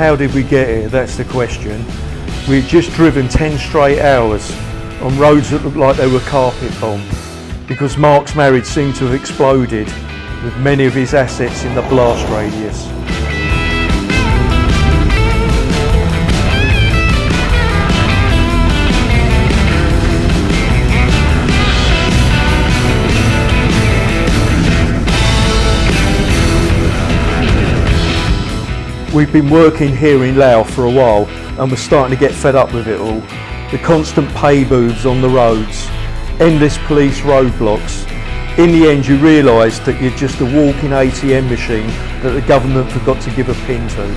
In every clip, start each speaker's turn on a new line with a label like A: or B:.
A: how did we get here? That's the question. We had just driven 10 straight hours on roads that looked like they were carpet bombed because Mark's marriage seemed to have exploded with many of his assets in the blast radius. We've been working here in Laos for a while and we're starting to get fed up with it all. The constant pay booths on the roads, endless police roadblocks. In the end you realise that you're just a walking ATM machine that the government forgot to give a pin to.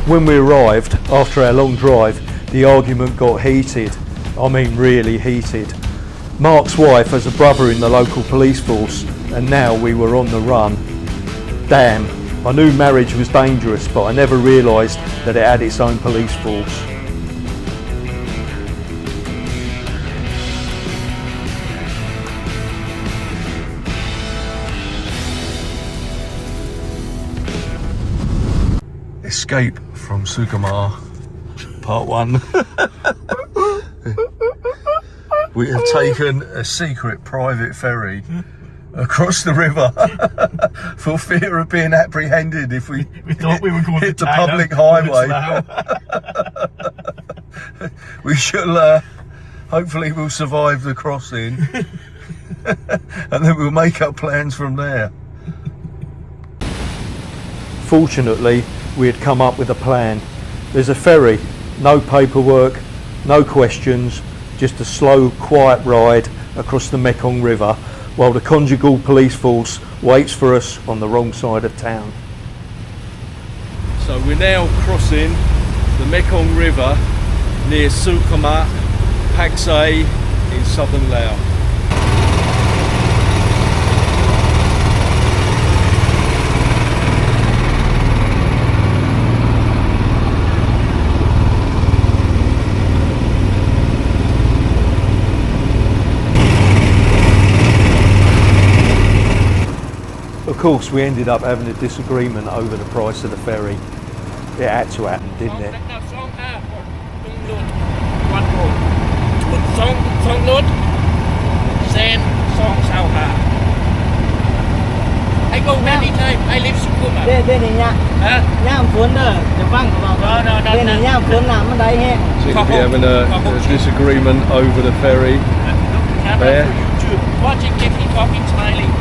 A: When we arrived, after our long drive, the argument got heated. I mean really heated. Mark's wife has a brother in the local police force and now we were on the run. Damn, I knew marriage was dangerous but I never realised that it had its own police force. Escape from Sukhumar, part 1. We have taken a secret private ferry across the river for fear of being apprehended if we
B: thought we were going
A: hit
B: to
A: the
B: Thailand,
A: public highway. We shall, hopefully we'll survive the crossing and then we'll make up plans from there. Fortunately, we had come up with a plan. There's a ferry, no paperwork, no questions, just a slow, quiet ride across the Mekong River while the conjugal police force waits for us on the wrong side of town. So we're now crossing the Mekong River near Somphamit Falls in southern Laos. Of course, we ended up having a disagreement over the price of the ferry. It had to happen, didn't it?
C: I go many times. I live Sukhumar.
A: Seems to be having a disagreement over the ferry. There.
C: Watching if he talking smiling.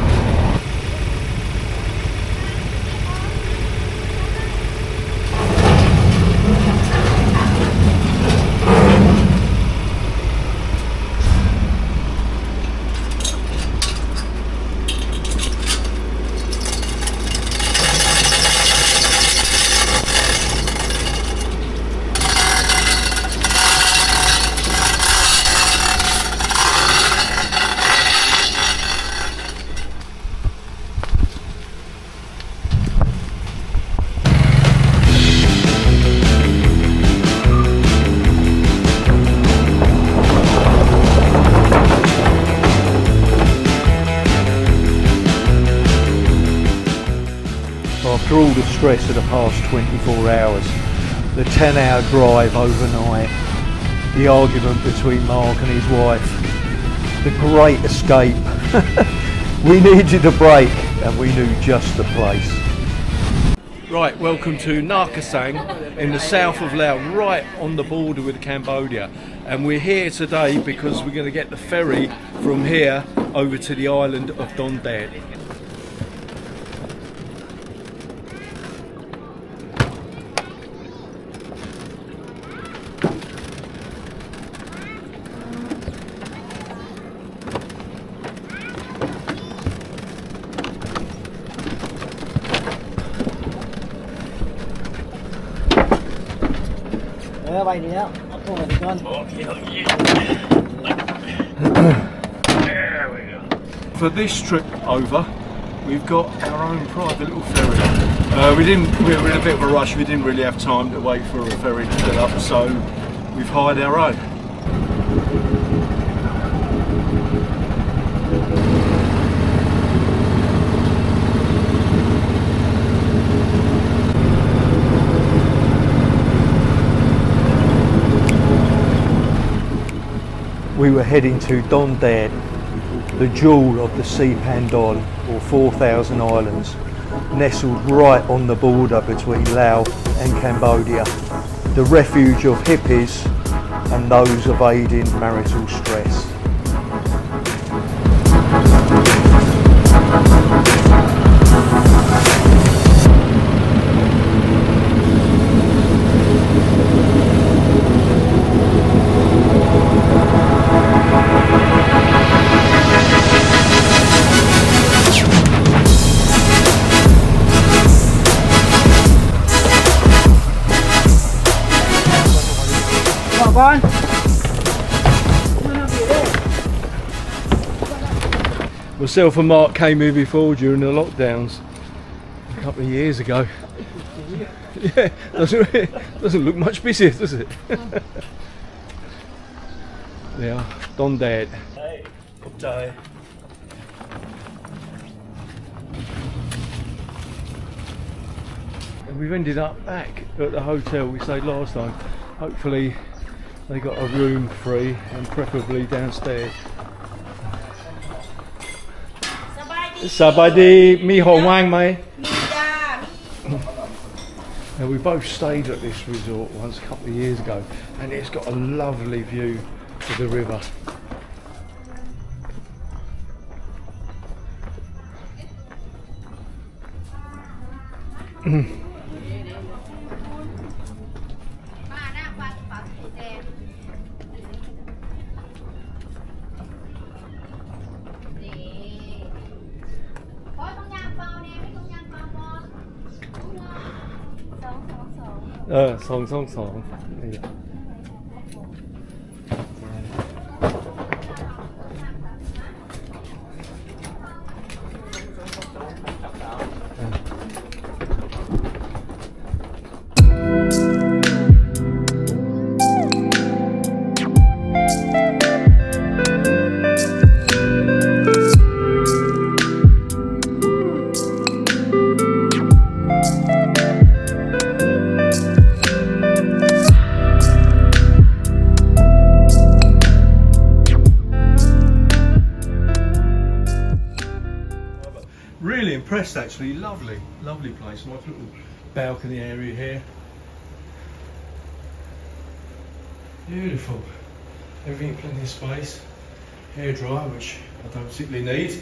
A: After all the stress of the past 24 hours, the 10-hour drive overnight, the argument between Mark and his wife, the great escape, we needed a break and we knew just the place. Right, welcome to Nakasang in the south of Laos, right on the border with Cambodia. And we're here today because we're going to get the ferry from here over to the island of Don Det. For this trip over, we've got our own private little ferry. We were in a bit of a rush, we didn't really have time to wait for a ferry to fill up, so we've hired our own. we were heading to Don Det, the jewel of the Si Phan Don, or 4,000 islands, nestled right on the border between Laos and Cambodia, the refuge of hippies and those evading marital stress. Myself and Mark came here before during the lockdowns a couple of years ago. Yeah, doesn't look much busier, does it? Yeah, Don Det. Hey, good day. And we've ended up back at the hotel we stayed last time. Hopefully they got a room free and preferably downstairs. Sabadi, mi ho wang mai. Now we both stayed at this resort once a couple of years ago, and it's got a lovely view of the river. Song. Really impressed actually, lovely place, nice little balcony area here. Beautiful, everything plenty of space, hairdryer which I don't particularly need.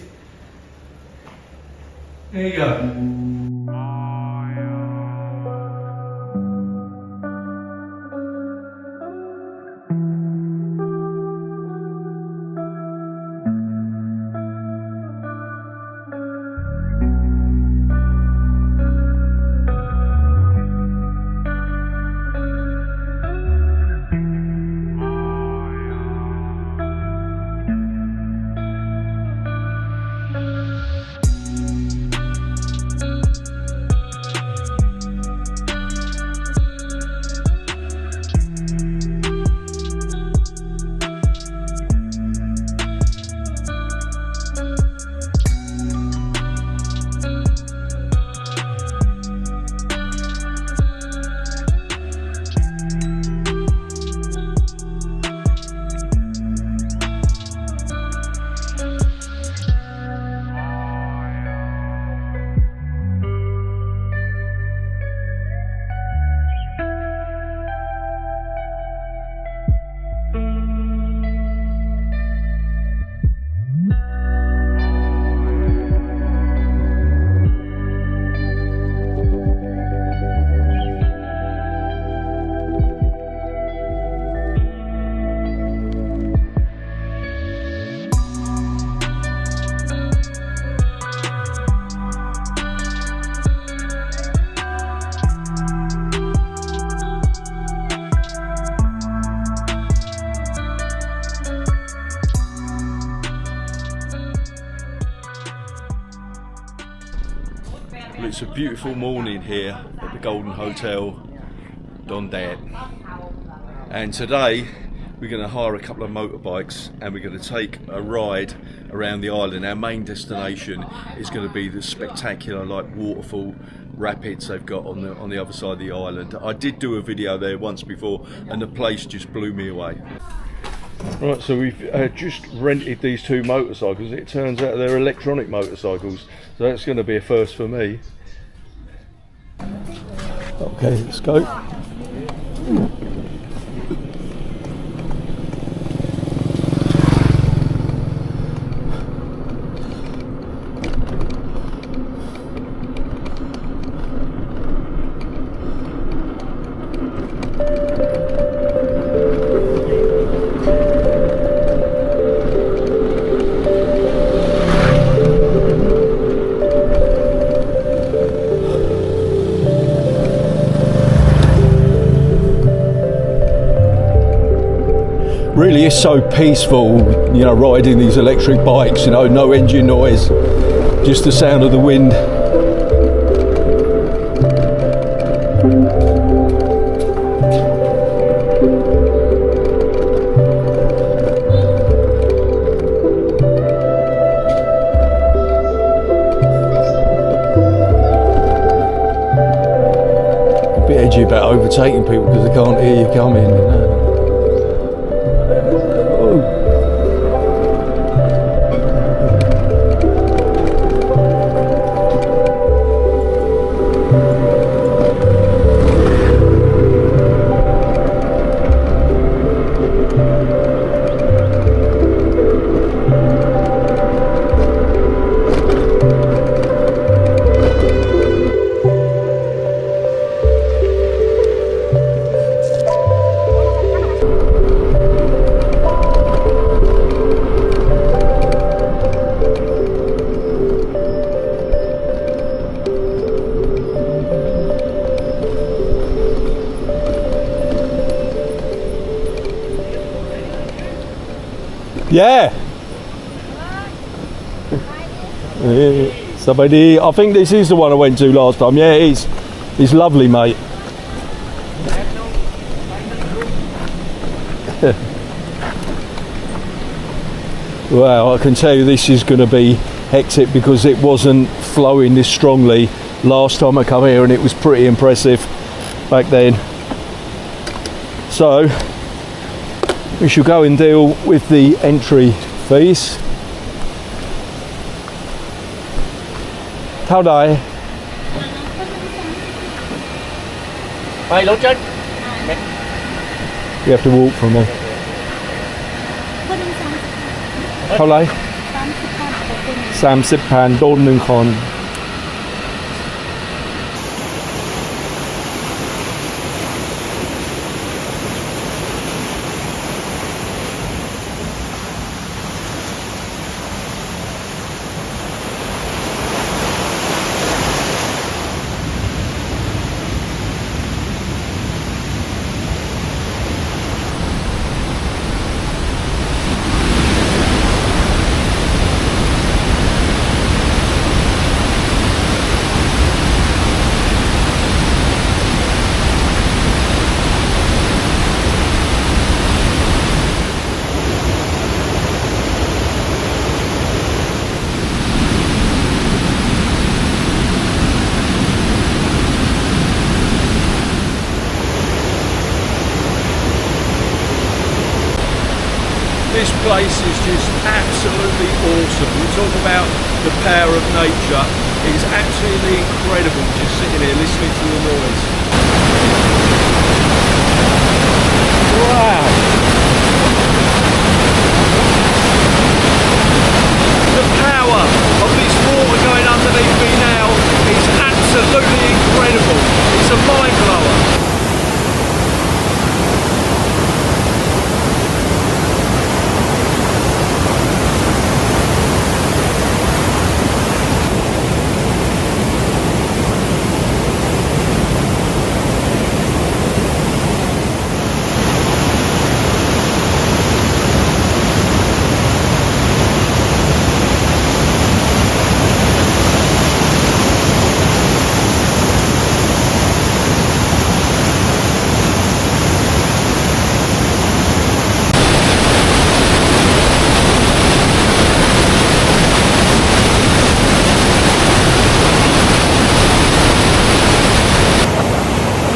A: There you go. It's a beautiful morning here at the Golden Hotel, Don Det. And today we're going to hire a couple of motorbikes and we're going to take a ride around the island. Our main destination is going to be the spectacular waterfall rapids they've got on the other side of the island. I did do a video there once before and the place just blew me away.
B: Right, so we've just rented these two motorcycles. It turns out they're electronic motorcycles, so that's going to be a first for me. Okay, let's go. Really is so peaceful, you know, riding these electric bikes, you know, no engine noise, just the sound of the wind. A bit edgy about overtaking people because they can't hear you coming, you know. Yeah. Somebody, I think this is the one I went to last time. Yeah, it is. It's lovely, mate. Well, I can tell you this is going to be hectic because it wasn't flowing this strongly last time I come here, and it was pretty impressive back then. So we shall go and deal with the entry fees. How do
C: Mày lốt chân.
B: you have to walk from there? How do 30 พันโดน1 คน This place is just absolutely awesome. We talk about the power of nature. It is absolutely incredible just sitting here listening to the noise. Wow. The power of this water going underneath me now is absolutely incredible. It's a mind blower.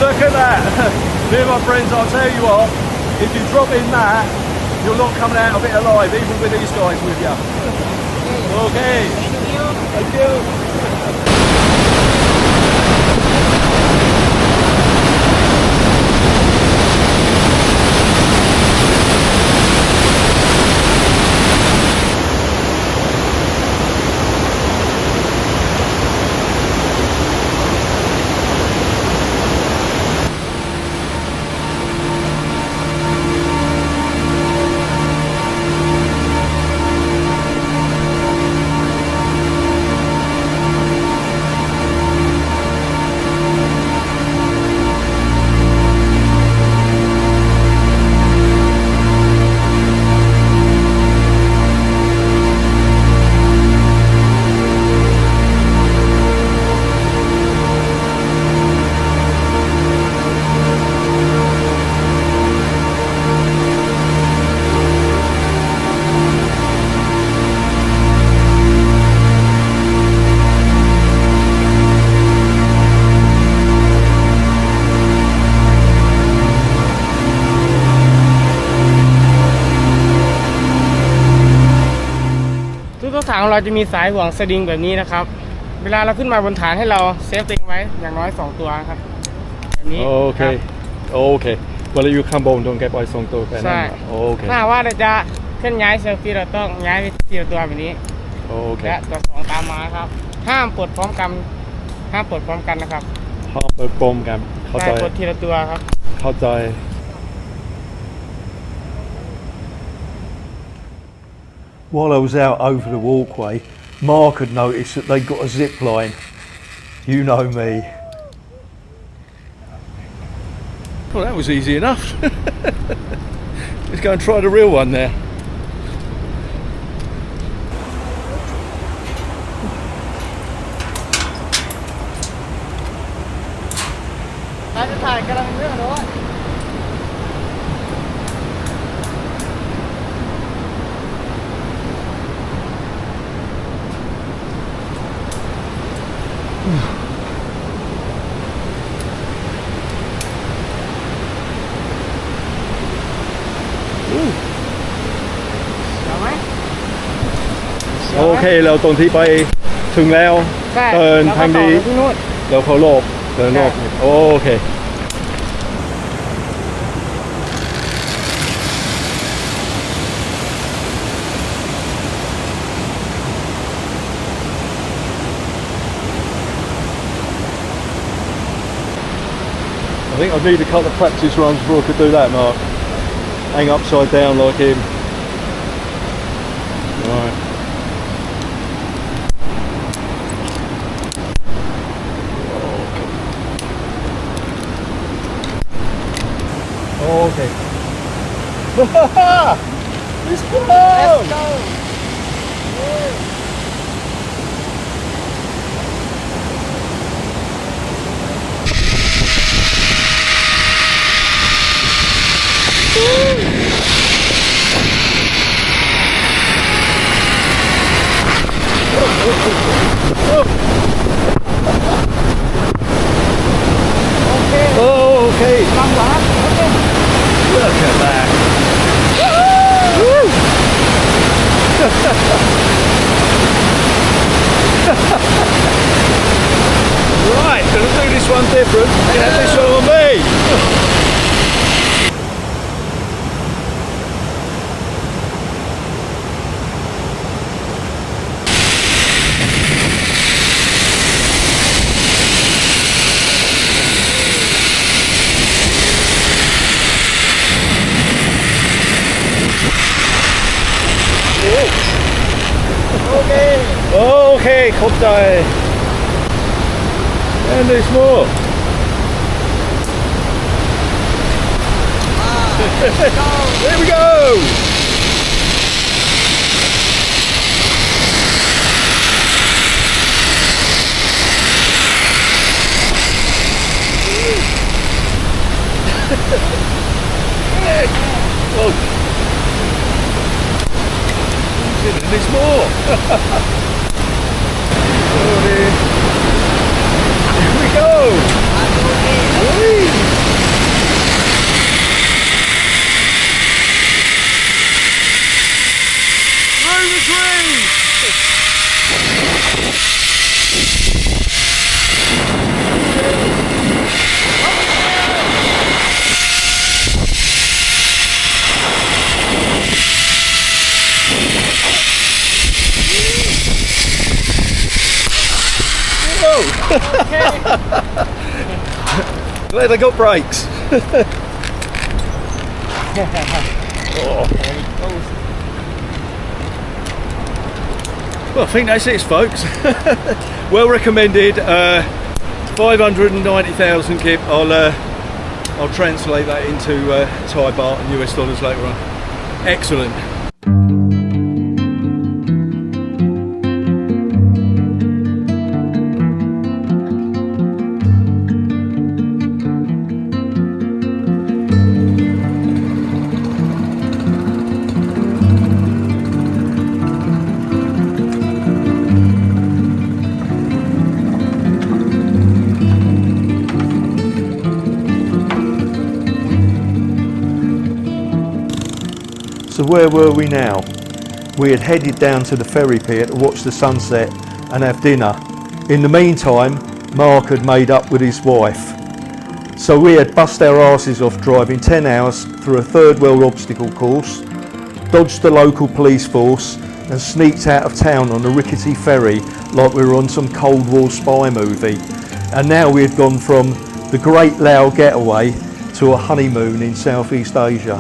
B: Look at that. Dear my friends, I'll tell you what, if you drop in that, You're not coming out of it alive, even with these guys with you. Okay. Thank you.
D: ทุกทางของเราจะมีสายห่วงสลิงแบบนี้นะครับเวลาเราขึ้นมาบนฐานให้เราเซฟตัวเองไว้อย่างน้อย2ตัวครับแบบนี้
B: Okay. Okay. เวลาอยู่ข้างบนต้องเก็บไว้2ตัวแค่นั้น
D: ใช่
B: โอเค
D: ถ้าว่าเราจะเคลื่อนย้ายเซลฟี่เราต้องย้ายไปทีละตัวแบบนี้
B: โอเค
D: และตัว2ตามมาครับห้ามปลดพร้อมกันนะครับ
B: ห้ามเปิดโปมกันเข้าใจ
D: ใช่ปลดทีละตัวครับ
B: เข้าใจ
A: While I was out over the walkway, Mark had noticed that they got a zip line. You know me.
B: Well, that was easy enough. Let's go and try the real one there.
D: เราจะถ่ายกำลังเรื่องด้วยเอาไหม
B: โอเคเราตรงที่ไปถึงแล้ว
D: ใช่
B: เดิน
D: แล้วก็
B: ทาง
D: ต่อ
B: นี้
D: ไปที่นู่น
B: แล้วเขาโลบเดินรอบ
D: ใช่
B: โอเค I think I'd need a couple of practice runs before I could do that, Mark. Hang upside down like him. Right. Okay. Let's go!
D: Let's go.
B: Oh, okay. Look at that. Right, gonna do this one different. You can have this one on me. Okay, khúc trời. And there's more. There we go. Oh. There's more. Oh, dear. Here we go. Whee. Glad they got brakes. Well, I think that's it, folks. Well recommended. 590,000 kip. I'll translate that into Thai baht and US dollars later on. Excellent.
A: So where were we now? We had headed down to the ferry pier to watch the sunset and have dinner. In the meantime, Mark had made up with his wife. So we had bust our asses off driving 10 hours through a third world obstacle course, dodged the local police force and sneaked out of town on a rickety ferry like we were on some Cold War spy movie. And now we had gone from the great Laos Getaway to a honeymoon in Southeast Asia.